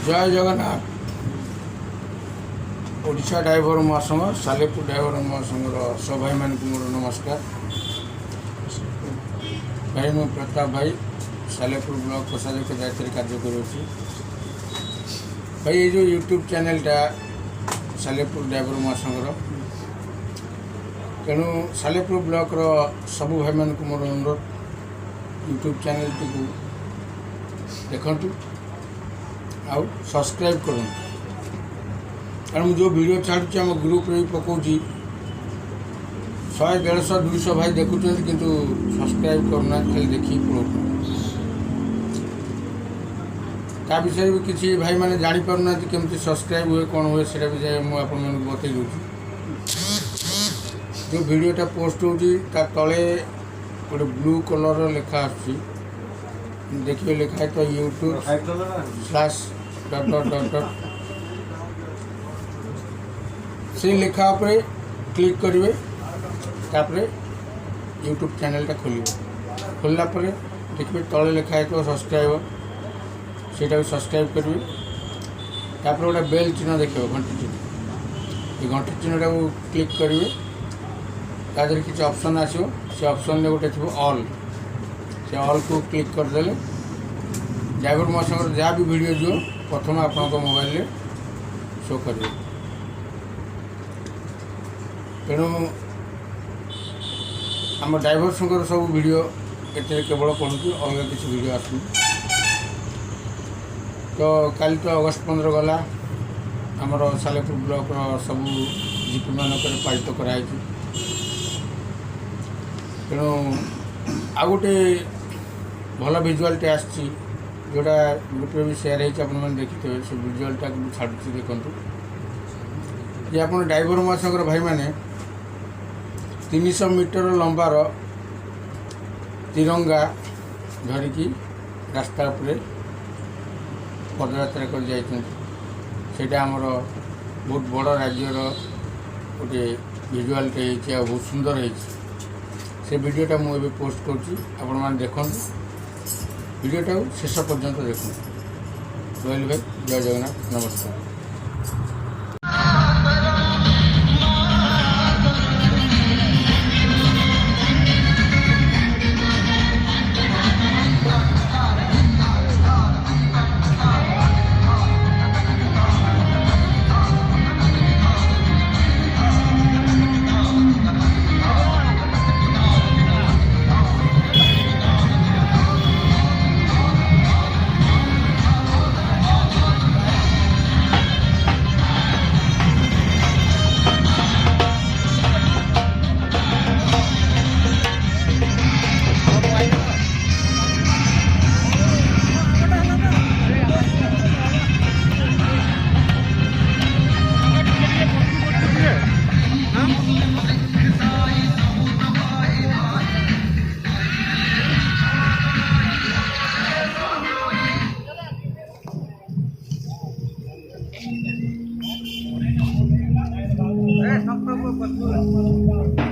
जय जगन्नाथ। ओडिशा ड्राइवर महासंघ सालेपुर ड्राइवर महासंघर सब भाई मान को मोर नमस्कार। भाई मु प्रताप भाई सालेपुर ब्लॉक कोषाध्यक्ष दायित्व कार्य करुँच। भाई ये जो यूट्यूब चैनलटा सालेपुर ड्राइवर महासंघर तेणु सालेपुर ब्लॉक सबू भाई मान को मोर अनुरोध यूट्यूब चैनल टी देखु आउ सब्सक्राइब करूँ कारण जो वीडियो छाड़ुची आम ग्रुप रे पकाउची 100 150 200 भाई देखुं किंतु सब्सक्राइब करना खाली देखी पड़ो ता विषय भी किसी भाई मैंने जापर ना केमती सब्सक्राइब हुए कौन हुए से भी जाए मुझे आपको बतई दूँ। जो वीडियोटा पोस्ट होती तले गोटे ब्लू कलर लेखा आसुची देखिए लिखा है तो यूट्यूब // से लिखा पर क्लिक करेंगे तापर यूट्यूब चैनलटा खोलला पर देखिए तले लिखा है तो सब्सक्राइब से सब्सक्राइब करेंगे तापर गोटे बेल चिन्ह देखिए घंटी चिन्ह ये घंटी चिन्हटा को क्लिक करेंगे तादेह किसी ऑप्शन आसो से ऑप्शन में गोटे थी ऑल से ऑल को क्लिक करदे ड्राइवर महासंघ जहाँ भी वीडियो जो प्रथम आप मोबाइल में शो करेंगे। तेणु आम ड्राइवर संघर सब वीडियो ये केवल पड़ू अलग किसी वीडियो आसू तो कल तो अगस्त 15 गला आमर सालेपुर ब्लॉक सब जीपी मानक पालित कराई। तेणु आ गोटे भल भिजुआलटे आसी जोड़ा ग्रुप भी सेयार होने देखते से भिजुआलटा छाड़ू देखूँ ये आप ड्राइवर महासंघर भाई मैंने 300 मीटर लंबार तिरंगा धरिकी रास्ता पर पदयात्रा कर जाइए आमर बहुत बड़ राज्यर गोटे भिजुआलटे बहुत सुंदर है से वीडियोटा मुझे पोस्ट करुँच देखूँ वीडियोटा शेष पर्यंत देखूँ। रोहिल भाई जय जगन्नाथ नमस्कार। Sampai